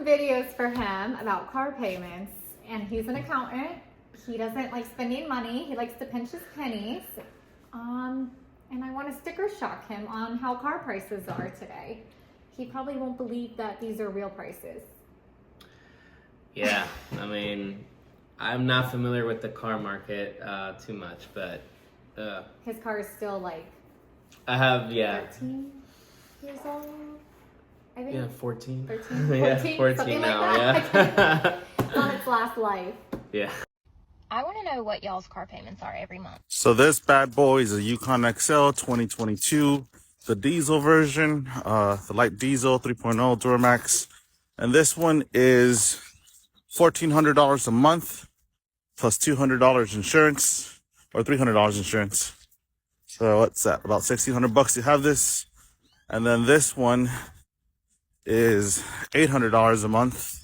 videos for him about car payments, and he's an accountant. He doesn't like spending money. He likes to pinch his pennies. And I want to sticker shock him on how car prices are today. He probably won't believe that these are real prices. Yeah, I mean, I'm not familiar with the car market too much, but his car is still like I have 13 years old. I think. Yeah, 14. 13, 14, Yeah, 14 something now. Like that. Yeah. It's on its last life. Yeah. I want to know what y'all's car payments are every month. So this bad boy is a Yukon XL 2022, the diesel version, the light diesel 3.0 Duramax. And this one is $1,400 a month plus $200 insurance or $300 insurance. So what's that? About $1,600 to have this. And then this one is $800 a month.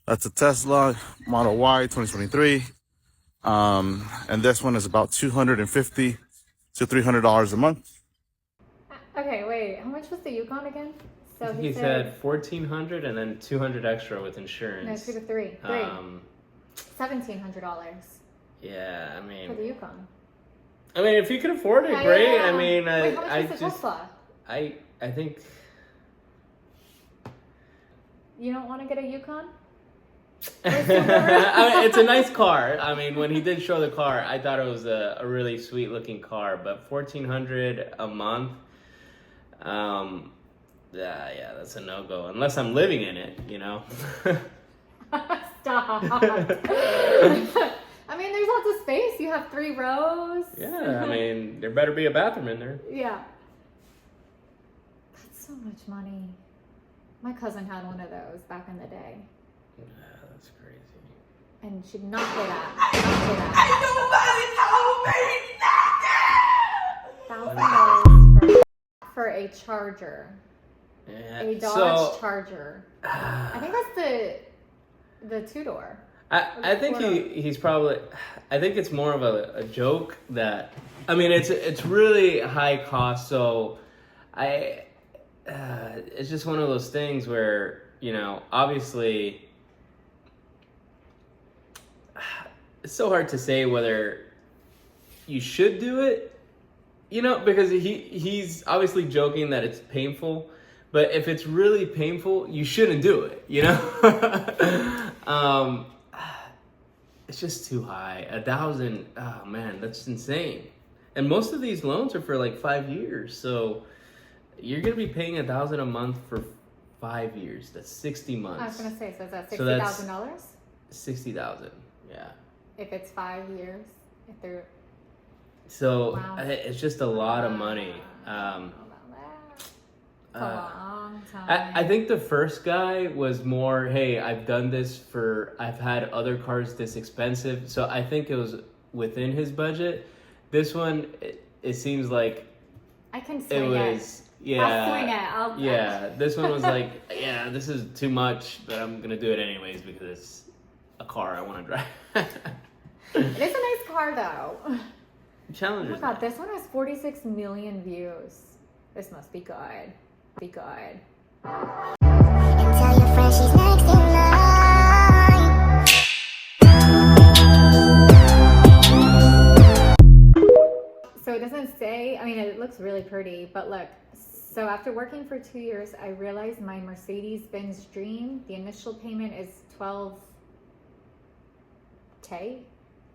That's a Tesla Model Y 2023. And this one is about $250 to $300 a month. Okay, wait. How much was the Yukon again? So He said 1,400 and then 200 extra with no, insurance. 2 to 3. $1,700 Yeah, I for mean, the Yukon. if you can afford it, Yeah, great. yeah. I mean, Wait, how much I was the just, Tesla? I think. You don't want to get a Yukon? It's a nice car. I mean, when he did show the car, I thought it was a really sweet looking car. But $1,400 a month, yeah, that's a no go unless I'm living in it, you know. Stop. I mean, there's lots of space. You have 3 rows. Yeah, I mean, there better be a bathroom in there. Yeah. That's so much money. My cousin had one of those back in the day. Yeah, that's crazy. And she did not pay that. $1,000 for a Charger. Yeah. A Dodge Charger. I think that's the 2-door. I think he's probably. I think it's more of a joke that. I mean, it's really high cost, so it's just one of those things where, you know, obviously it's so hard to say whether you should do it, you know, because he's obviously joking that it's painful, but if it's really painful, you shouldn't do it, you know. It's just too high. 1,000, oh man, that's insane. And most of these loans are for like 5 years, so you're gonna be paying $1,000 a month for 5 years. That's 60 months. I was gonna say, so is that $60,000? 60,000, yeah. If it's 5 years, if they're So wow. It's just a lot of money. I don't know about that. It's a long time. I think the first guy was more, hey, I've done this I've had other cars this expensive, so I think it was within his budget. This one, it seems like I can swing it was, yeah. I'll swing it. Yeah, this one was like, yeah, this is too much, but I'm gonna do it anyways because it's a car I want to drive. It is a nice car though. Challengers. Oh my god, this one has 46 million views. This must be good. Be good. And tell your friend she's next in line. So it doesn't say, I mean, it looks really pretty, but look. So after working for 2 years, I realized my Mercedes-Benz Dream, the initial payment is 12K,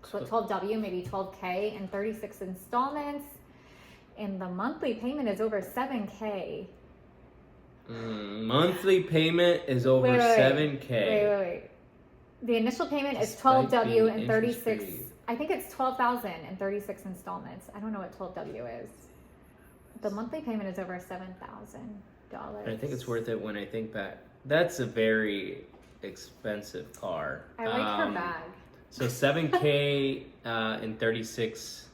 12W, maybe 12K, and 36 installments. And the monthly payment is over 7K. Monthly payment is over 7K. Wait. The initial payment is Despite 12W being and 36. interest-free. I think it's 12,000 and 36 installments. I don't know what 12W is. The monthly payment is over $7,000. I think it's worth it when I think back. That's a very expensive car. I like her bag. So 7K and 36.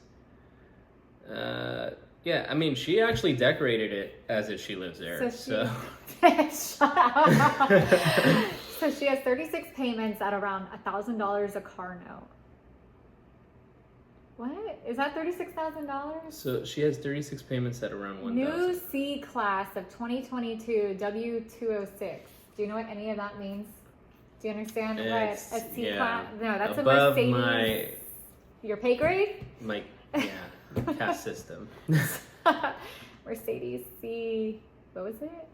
Yeah, I mean, she actually decorated it as if she lives there. So Shut up. So she has 36 payments at around $1,000 a car note. What? Is that $36,000? So she has 36 payments at around 1,000. New C class of 2022 W206. Do you know what any of that means? Do you understand It's- what a C yeah, class? No, that's above a Mercedes. Your pay grade? my caste system. Mercedes C. What was it?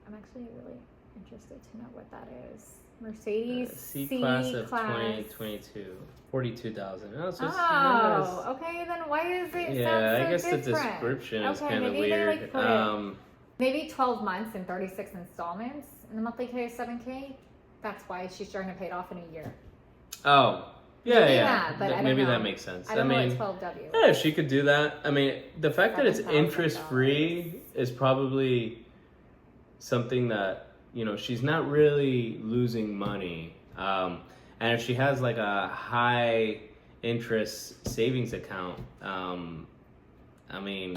I'm actually really interested to know what that is. Mercedes C class of 2022, 42,000. Oh, so it's Oh, okay. Then why is it? yeah, sound so I guess different? the description is Okay, kind of maybe they, weird. like, put it- Maybe 12 months and 36 installments, and the monthly pay is $7K. That's why she's trying to pay it off in a year. Oh, yeah, Maybe yeah. that, but I don't Maybe know. that makes sense. I don't mean, know what 12W. yeah, she could do that. I mean, the fact that it's $7,000. interest free is probably something that, you know, she's not really losing money. And if she has like a high interest savings account, I mean,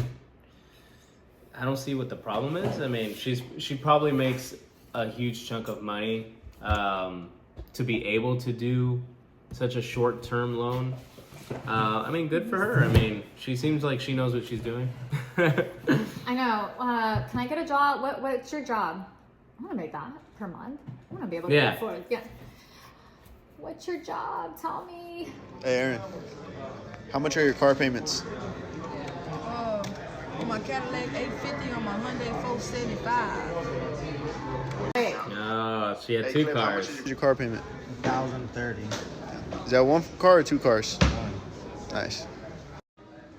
I don't see what the problem is. I mean, she probably makes a huge chunk of money to be able to do such a short-term loan. I mean, good for her. I mean, she seems like she knows what she's doing. I know. Can I get a job? What's your job? I want to make that per month. I want to be able to Yeah. afford it. Yeah. What's your job? Tell me. Hey, Aaron. How much are your car payments? On my Cadillac 850, on my Hyundai 475. Wait. Oh, she had two How cars. much is your car payment? 1,030. Is that one car or two cars? One. Nice.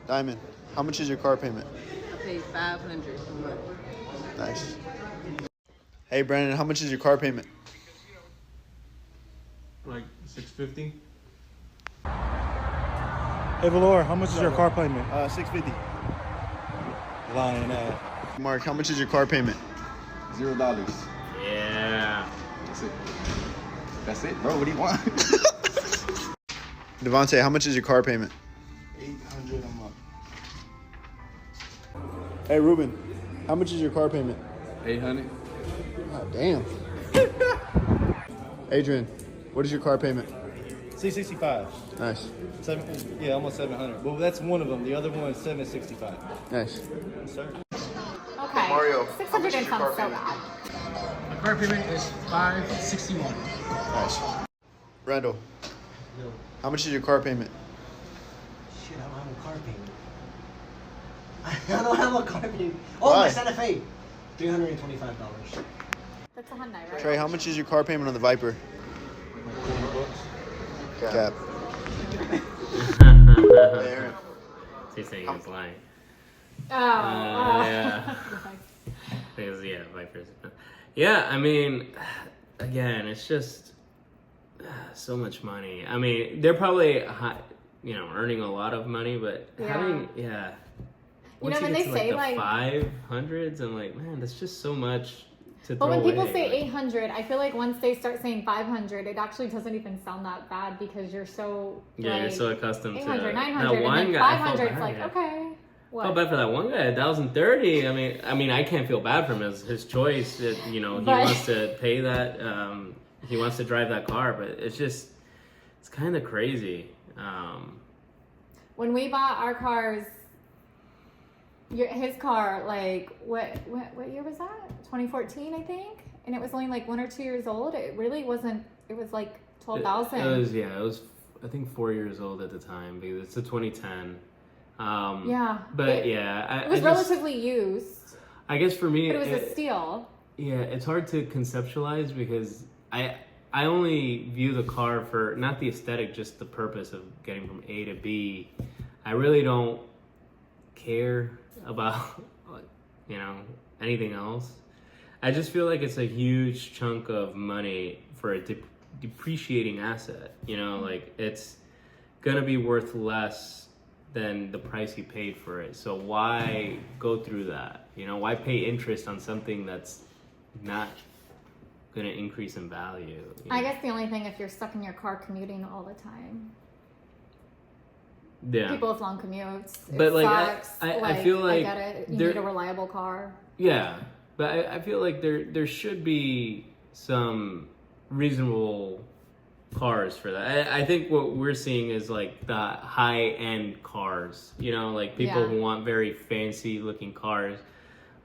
Diamond, how much is your car payment? I paid $500 a month. Nice. Hey, Brandon, how much is your car payment? Like 650. Hey, Valor, how much is your car payment? 650. Lying at. Mark, how much is your car payment? $0. Yeah. That's it. That's it, bro. What do you want? Devontae, how much is your car payment? 800 a month. Hey, Ruben, how much is your car payment? 800. God damn. Adrian, what is your car payment? 665. Nice. Yeah, almost 700. Well, that's one of them. The other one is 765. Nice. Yes, sir. Okay. Mario, 600 didn't sound so payment? bad. My car payment is $561. Nice. Randall, how much is your car payment? Shit, I don't have a car payment. I don't have a car payment. Oh, Why? my Santa Fe. $325. That's a Hyundai, right? Trey, how much is your car payment on the Viper? Like 400 bucks. Cap. Hey, Aaron. She's saying he's lying. Oh. Yeah. Because, yeah, Vipers. Yeah, I mean, again, it's just so much money. I mean, they're probably, you know, earning a lot of money, but having, yeah. Once when you they get to, say, the like- 500s, I'm like, man, that's just so much to But throw when people away. say Like, 800, I feel like once they start saying 500, it actually doesn't even sound that bad because you're so yeah, you're like, so accustomed 800, to 900, that and one then guy. I felt 500. It's bad, like yeah. okay, what? Felt bad for that one guy, 1,030. I mean, I can't feel bad for him. It's his choice. That, you know, he But- wants to pay that. He wants to drive that car, but it's kind of crazy. When we bought our cars, his car, like what year was that? 2014, I think, and it was only like 1 or 2 years old. It really wasn't. It was like 12,000. It was I think 4 years old at the time because it's a 2010. Yeah, But it, yeah, it was I just, relatively used, I guess for me, but it was a steal. yeah, it's hard to conceptualize because I only view the car for not the aesthetic, just the purpose of getting from A to B. I really don't care about, you know, anything else. I just feel like it's a huge chunk of money for a depreciating asset. You know, like it's gonna be worth less than the price you paid for it. So why go through that? You know, why pay interest on something that's not gonna increase in value? You know? I guess the only thing if you're stuck in your car commuting all the time. Yeah. People with long commutes. But, it like, sucks. I feel like I get it. You there- need a reliable car. Yeah, but I feel like there should be some reasonable cars for that. I think what we're seeing is like the high end cars. You know, like people Yeah. who want very fancy looking cars.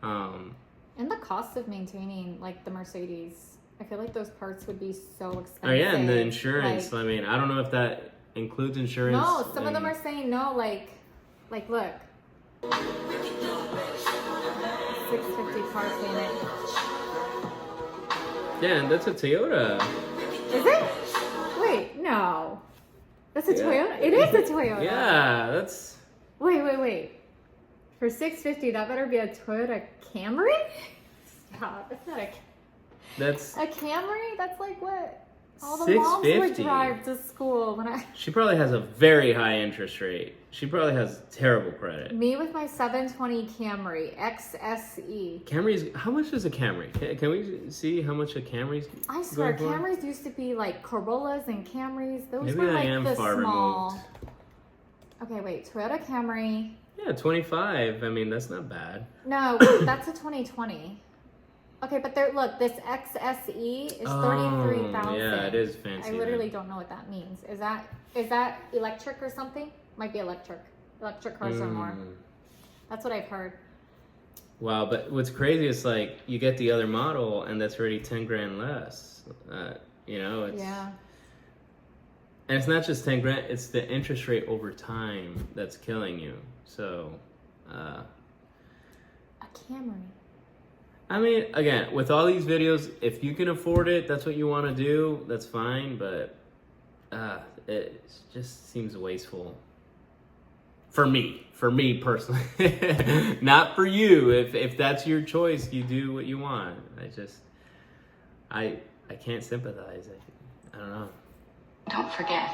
And the cost of maintaining like the Mercedes I feel like those parts would be so expensive. Oh yeah, and the insurance. Like, I mean, I don't know if that includes insurance. no, some of them are saying no. Like look, $650 car payment. Yeah, and that's a Toyota. Is it? Wait, no. That's a Toyota? It is a Toyota. Yeah, that's... Wait. For $650, that better be a Toyota Camry? Stop. It's not That's... a Camry? That's like what all the moms would drive to school when I... She probably has a very high interest rate. She probably has terrible credit. Me with my 720 Camry XSE. Camrys, how much is a Camry? Can we see how much a Camry's I swear, going for? Camrys used to be like Corollas and Camrys. Those Maybe were I like am the far small. removed. Okay, wait. Toyota Camry. Yeah, 25. I mean, that's not bad. No, that's a 2020. Okay, but there. Look, this XSE is 33,000. Yeah, it is fancy. I literally don't know what that means. Is that electric or something? Might be electric. Electric cars are more. That's what I've heard. Wow, but what's crazy is like you get the other model and that's already 10 grand less. You know, it's Yeah. And it's not just 10 grand, it's the interest rate over time that's killing you. So, A Camry. I mean, again, with all these videos, if you can afford it, that's what you want to do, that's fine, but it just seems wasteful. For me personally. Not for you. If that's your choice, you do what you want. I can't sympathize. I don't know. Don't forget,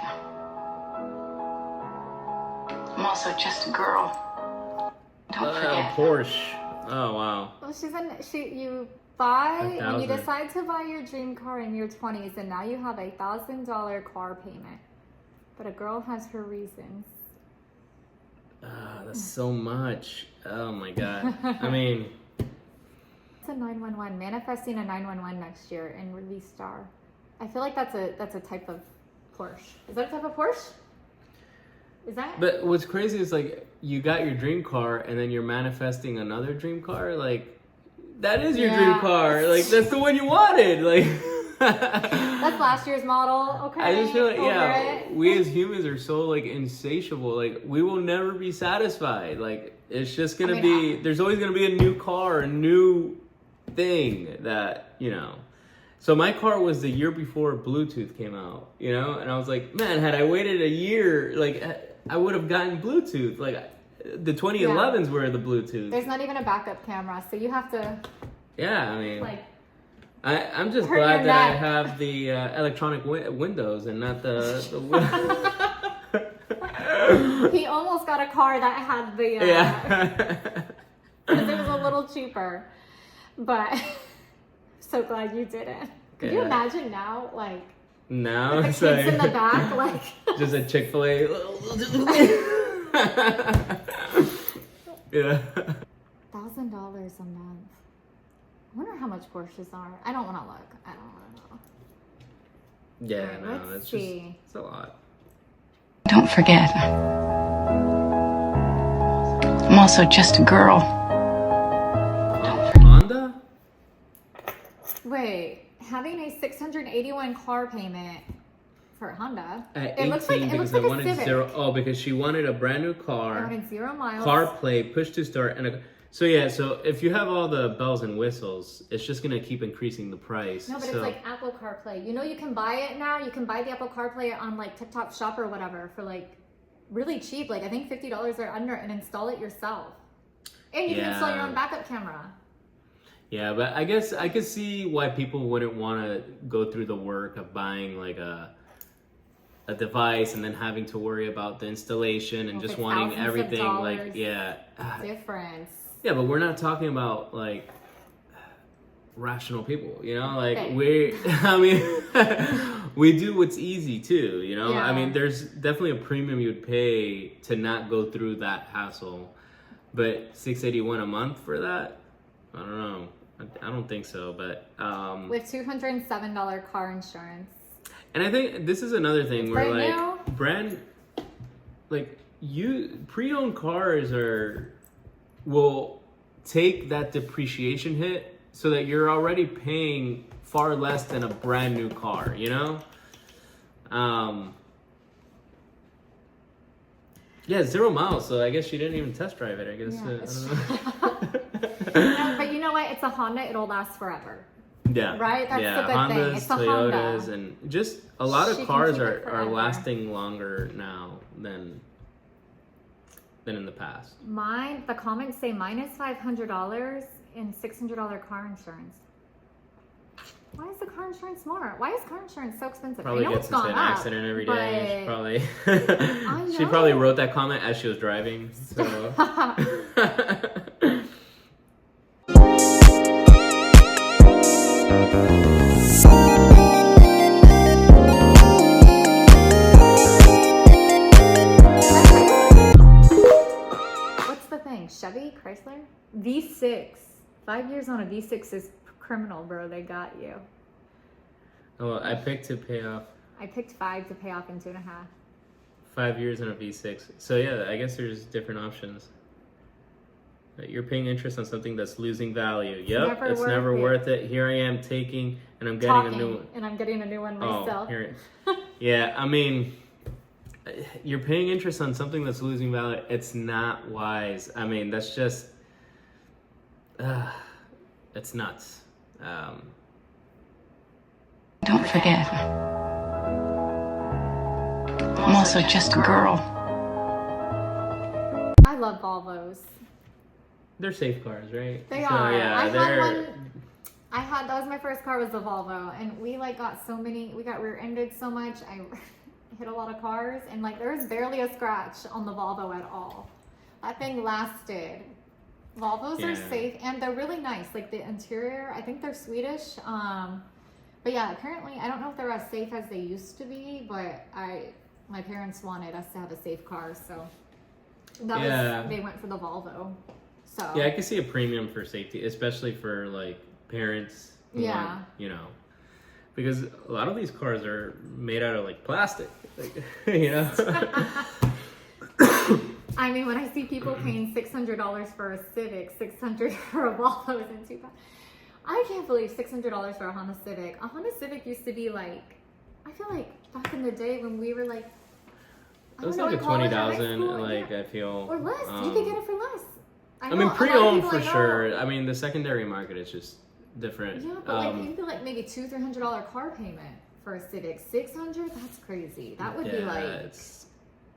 I'm also just a girl. Don't forget. Porsche. Oh wow. Well, you buy when you 1,000. decide to buy your dream car in your 20s, and now you have $1,000 car payment. But a girl has her reasons. That's so much. Oh my god. I mean, It's a 911. Manifesting a 911 next year in release star. I feel like that's a type of Porsche. Is that a type of Porsche? Is that? but what's crazy is like you got your dream car and then you're manifesting another dream car. Like that is your dream car. Like that's the one you wanted. Like That's last year's model. Okay. I just feel like Over it. we as humans are so like insatiable. Like we will never be satisfied. Like it's just gonna there's always gonna be a new car, a new thing that So my car was the year before Bluetooth came out, and I was like, man, had I waited a year, like I would have gotten Bluetooth. Like the 2011s were the Bluetooth. There's not even a backup camera, so you have to. Yeah, I mean, like. I'm just hurt glad your that I neck. have the electronic windows and not the He almost got a car that had the. Because it was a little cheaper, but so glad you didn't. Could you imagine now, like? Now with it's the kids like in the back, like. just a Chick-fil-A. Yeah. $1,000 a month. I wonder how much Porsches are. I don't want to look. I don't want to know. Yeah, Alright, no, let's it's see. it's a lot. Don't forget, I'm also just a girl. Honda? Wait, having a 681 car payment for a Honda. At It 18 looks like because a I wanted Civic. zero. Oh, because she wanted a brand new I car, wanted 0 miles. CarPlay, push to start, and so if you have all the bells and whistles, it's just gonna keep increasing the price. No, but so, it's like Apple CarPlay. You can buy it now. You can buy the Apple CarPlay on like TikTok Shop or whatever for like really cheap. Like I think $50 or under, and install it yourself. And you can install your own backup camera. Yeah, but I guess I could see why people wouldn't want to go through the work of buying like a device and then having to worry about the installation and just wanting everything like Difference. Yeah, but we're not talking about like rational people, like Okay. we do what's easy too, Yeah. I mean, there's definitely a premium you'd pay to not go through that hassle, but $681 a month for that, I don't know. I don't think so, but With $207 car insurance. and I think this is another thing It's where brand new. Pre-owned cars will take that depreciation hit so that you're already paying far less than a brand new car, you know? Yeah, 0 miles, so I guess she didn't even test drive it, I guess. Yeah, I don't know. No, but you know what? It's a Honda. It'll last forever. Yeah. Right? That's yeah. the good Hondas, thing. It's a Toyotas, Honda. and just a lot of She can cars keep it are forever. lasting longer now than in the past. The comments say mine is $500 and $600 car insurance. Why is the car insurance more? Why is car insurance so expensive? Probably I know gets it's into gone an up, accident every but day. She probably I she probably know. wrote that comment as she was driving. So What's the thing? Chevy? Chrysler? V6. 5 years on a V6 is criminal, bro. They got you. oh, I picked to pay off I picked 5 to pay off in 2.5. 5 years in a V6. So yeah, I guess there's different options. You're paying interest on something that's losing value. Yep, it's never worth it. Here I am taking, and I'm getting a new one. And I'm getting a new one myself. Oh, here. Yeah, I mean, you're paying interest on something that's losing value. It's not wise. I mean, that's just, it's nuts. Don't forget, I'm also just a girl. I love Volvos. They're safe cars, right? They So, are. Yeah, I they're. had that was my first car was the Volvo, and we got rear-ended so much. I hit a lot of cars, and like there was barely a scratch on the Volvo at all. That thing lasted. Volvos are safe and they're really nice. Like the interior, I think they're Swedish. But yeah, currently I don't know if they're as safe as they used to be, but my parents wanted us to have a safe car, so they went for the Volvo. So Yeah, I can see a premium for safety, especially for like parents. Who want, you know, because a lot of these cars are made out of like plastic, like, you know. I mean, when I see people paying $600 for a Civic, $600 for a Volvo isn't too bad. I can't believe $600 for a Honda Civic. A Honda Civic used to be like, I feel like back in the day when we were like, It was like a 20,000, like I feel. Or less. You could get it for less. I mean, pre-owned for sure. I mean, the secondary market is just different. Yeah, but like you could like maybe $200-300 car payment for a Civic. $600? That's crazy. That would be like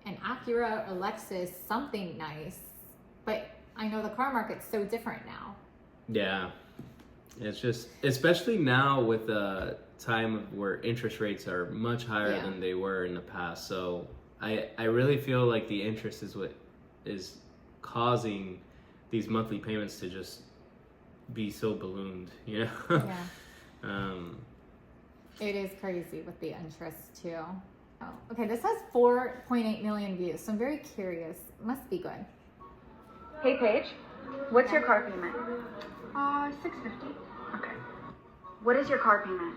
an Acura, a Lexus, something nice. But I know the car market's so different now. Yeah, it's just, especially now with the time where interest rates are much higher than they were in the past. So I really feel like the interest is what is causing these monthly payments to just be so ballooned, you know? Yeah. It is crazy with the interest too. Oh, okay, this has 4.8 million views, so I'm very curious. Must be good. Hey Paige, what's your car payment? $650. Okay. What is your car payment?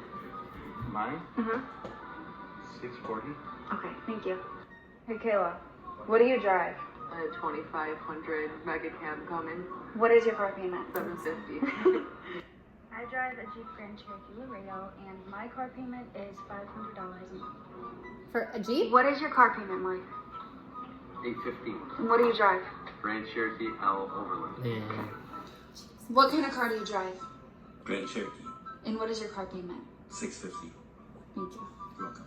Mine? Mm-hmm. $640. Okay, thank you. Hey Kayla, what do you drive? A 2500 Mega Cam coming. What is your car payment? $750. I drive a Jeep Grand Cherokee Laredo, and my car payment is $500 a month. For a Jeep? What is your car payment like? $850. And what do you drive? Grand Cherokee L Overland. Yeah. What kind of car do you drive? Grand Cherokee. And what is your car payment? $650. Thank you. You're welcome.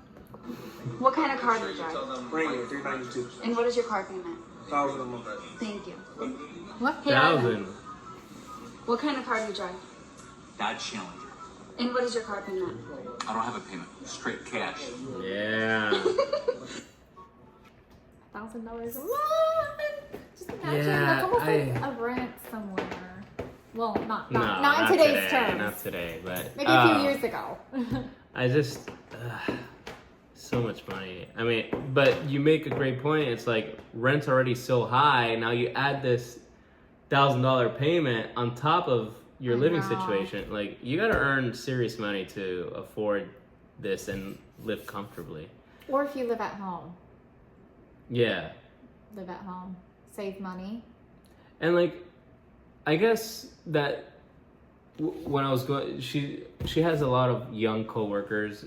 What kind of car do you drive? Ranger, $392. And what is your car payment? $1,000 a month. Thank you. What? $1,000. What kind of car do you drive? Dodge Challenger. And what is your car payment? I don't have a payment. Straight cash. Yeah. $1,000 a month. Just imagine Yeah, that's almost like a rent somewhere. Well, not not in today's today, terms. Not today, but Maybe a few years ago. I just so much money. I mean, but you make a great point. It's like rent's already so high. Now you add this $1,000 payment on top of your living situation. Like you got to earn serious money to afford this and live comfortably. Or if you live at home. Yeah. Live at home. Save money. And like, I guess that when I was going, she has a lot of young coworkers.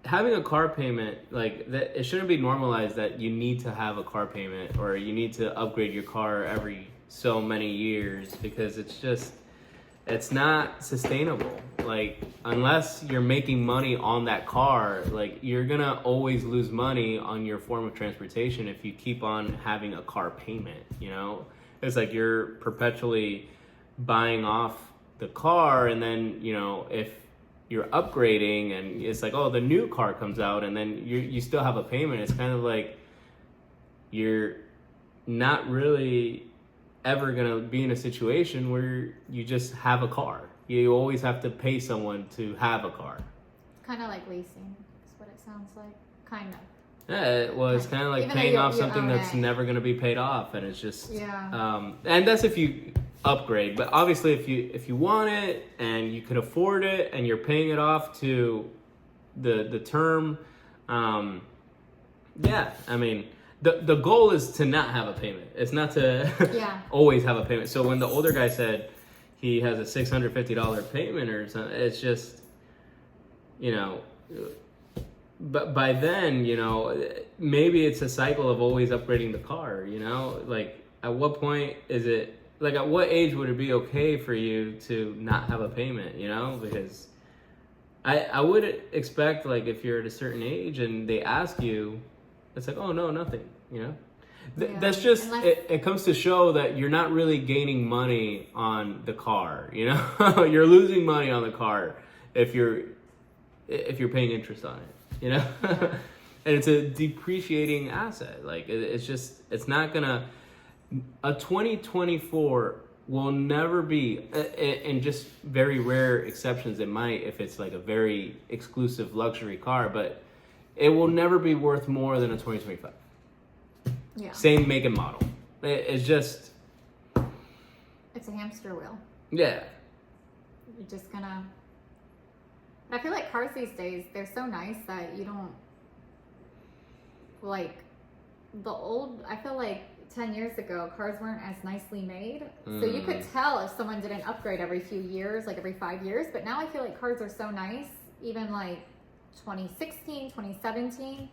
Having a car payment, like that, it shouldn't be normalized that you need to have a car payment or you need to upgrade your car every so many years, because it's not sustainable. Like, unless you're making money on that car, like, you're gonna always lose money on your form of transportation if you keep on having a car payment, you know? It's like you're perpetually buying off the car, and then, you know, if you're upgrading and it's like, oh, the new car comes out and then you still have a payment, it's kind of like you're not really ever gonna be in a situation where you just have a car. You always have to pay someone to have a car. Kind of like leasing is what it sounds like. Kind of. Yeah, well, it's kind of like paying off something that's never going to be paid off, and it's just and that's if you upgrade. But obviously, if you want it and you could afford it and you're paying it off to the term, yeah, I mean, the goal is to not have a payment. It's not to always have a payment. So when the older guy said he has a $650 payment or something, it's just, you know. But by then, you know, maybe it's a cycle of always upgrading the car, you know? Like, at what point is it, like, at what age would it be okay for you to not have a payment, you know? Because I would expect, like, if you're at a certain age and they ask you, it's like, oh, no, nothing, you know? That's just, it comes to show that you're not really gaining money on the car, you know? You're losing money on the car if you're paying interest on it. You know, and it's a depreciating asset. Like, it's not gonna, a 2024 will never be, in just very rare exceptions, it might, if it's like a very exclusive luxury car, but it will never be worth more than a 2025. Yeah. Same make and model. It's just, it's a hamster wheel. Yeah. You're just gonna, I feel like cars these days, they're so nice that you don't, like, the old, I feel like 10 years ago, cars weren't as nicely made. So you could tell if someone did an upgrade every few years, like every 5 years. But now I feel like cars are so nice, even like 2016, 2017.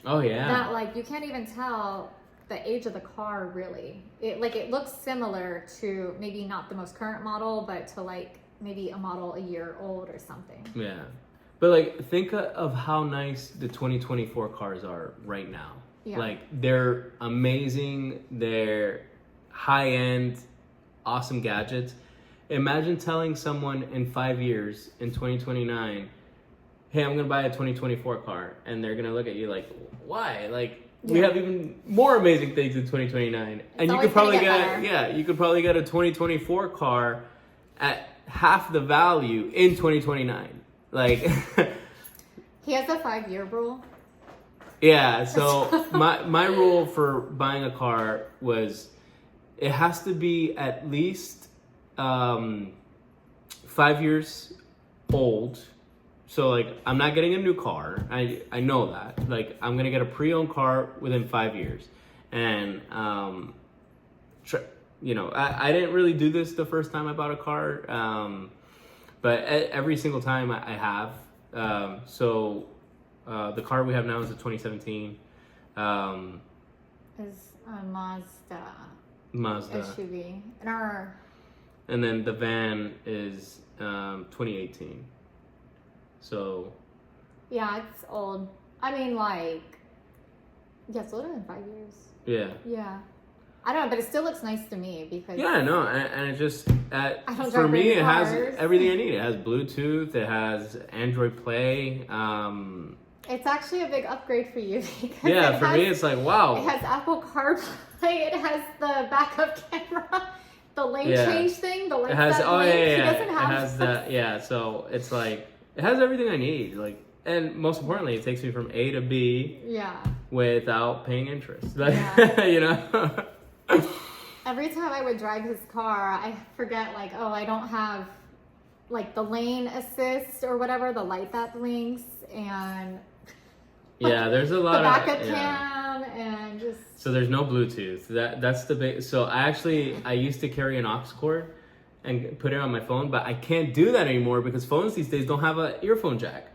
Oh, yeah. That, like, you can't even tell the age of the car, really. It looks similar to maybe not the most current model, but to, like, maybe a model a year old or something. Yeah. But, like, think of how nice the 2024 cars are right now. Yeah. Like, they're amazing. They're high-end, awesome gadgets. Imagine telling someone in 5 years, in 2029, hey, I'm going to buy a 2024 car. And they're going to look at you like, why? Like, we have even more amazing things in 2029. And you could probably you could probably get a 2024 car at half the value in 2029. Like, he has a 5-year rule. Yeah, so my rule for buying a car was it has to be at least 5 years old. So, like, I'm not getting a new car. I know that. Like, I'm going to get a pre-owned car within 5 years. And, you know, I didn't really do this the first time I bought a car. But every single time I have. So the car we have now is a 2017. Is a Mazda SUV. And then the van is 2018. So. Yeah, it's old. I mean, like, yeah, it's older than 5 years. Yeah. Yeah. I don't know, but it still looks nice to me because... Yeah, no, and it just... for me, it has everything I need. It has Bluetooth, it has Android Play. It's actually a big upgrade for you. Yeah, for me, it's like, wow. It has Apple CarPlay, it has the backup camera, the lane change thing, the lights that blink. He doesn't have... It has that, yeah, so it's like, it has everything I need. Like, and most importantly, it takes me from A to B without paying interest. Like, you know? Every time I would drive his car, I forget, like, oh, I don't have, like, the lane assist or whatever, the light that blinks, and yeah, there's a lot the backup cam, and just... So there's no Bluetooth. That's the big... So I used to carry an aux cord, and put it on my phone, but I can't do that anymore because phones these days don't have an earphone jack.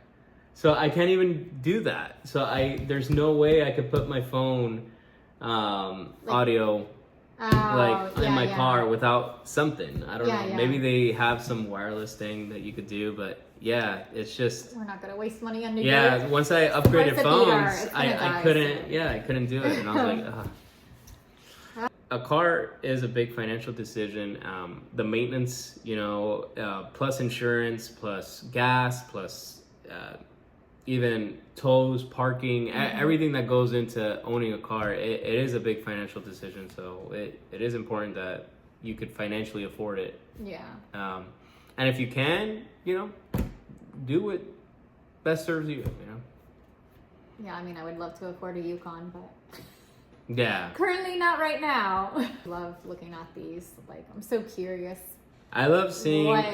So I can't even do that. So there's no way I could put my phone audio in my car without something. I don't know. Yeah. Maybe they have some wireless thing that you could do, but yeah, it's just. We're not gonna waste money on new. Yeah, once I upgraded phones, I couldn't. So. Yeah, I couldn't do it, and I was like, ugh. A car is a big financial decision. The maintenance, plus insurance, plus gas, plus even tolls, parking, everything that goes into owning a car, it is a big financial decision. So it is important that you could financially afford it. Yeah. And if you can, do what best serves you, Yeah, I mean, I would love to afford a Yukon, but yeah, currently not right now. Love looking at these. Like, I'm so curious. I love seeing what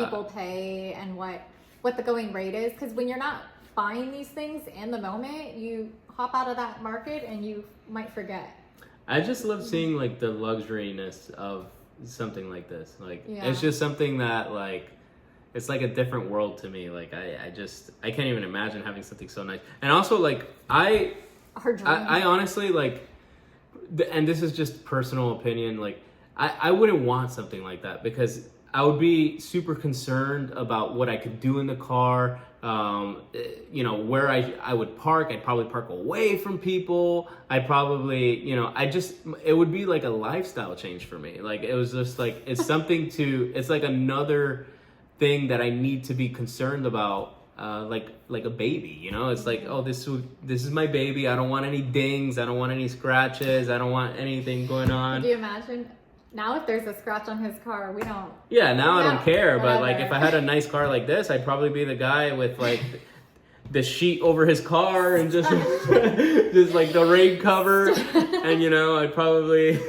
people pay and what the going rate is, because when you're not buying these things in the moment, you hop out of that market and you might forget. I just love seeing like the luxuriness of something like this. Like Yeah. It's just something that like it's like a different world to me. Like I can't even imagine having something so nice. And also like I honestly like, and this is just personal opinion, like I wouldn't want something like that because I would be super concerned about what I could do in the car, where I would park. I'd probably park away from people. I'd probably, it would be like a lifestyle change for me. Like, it was just like, it's something it's like another thing that I need to be concerned about. Like a baby, it's like, oh, this is my baby. I don't want any dings. I don't want any scratches. I don't want anything going on. Do you imagine? Now if there's a scratch on his car, we don't. Yeah, now I don't care. Whatever. But like, if I had a nice car like this, I'd probably be the guy with like the sheet over his car and just just like the rain cover, and I'd probably.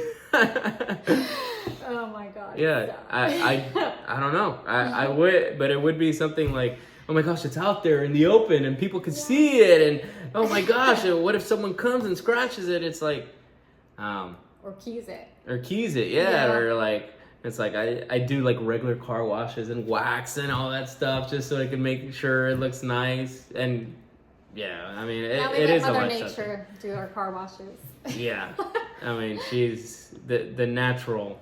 Oh my god. Yeah, I don't know. I would, but it would be something like, oh my gosh, it's out there in the open and people can see it, and oh my gosh, what if someone comes and scratches it? It's like, or keys it. Yeah. Or like, it's like I do like regular car washes and wax and all that stuff just so I can make sure it looks nice. And yeah, I mean, it is a Mother lifestyle. Nature do our car washes. Yeah, I mean, she's the natural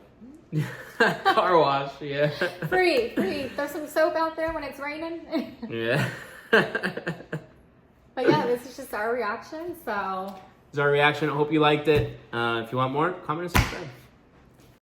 car wash. Yeah, free. There's some soap out there when it's raining. Yeah. But yeah, this is just our reaction. So. This is our reaction. I hope you liked it. If you want more, comment and subscribe.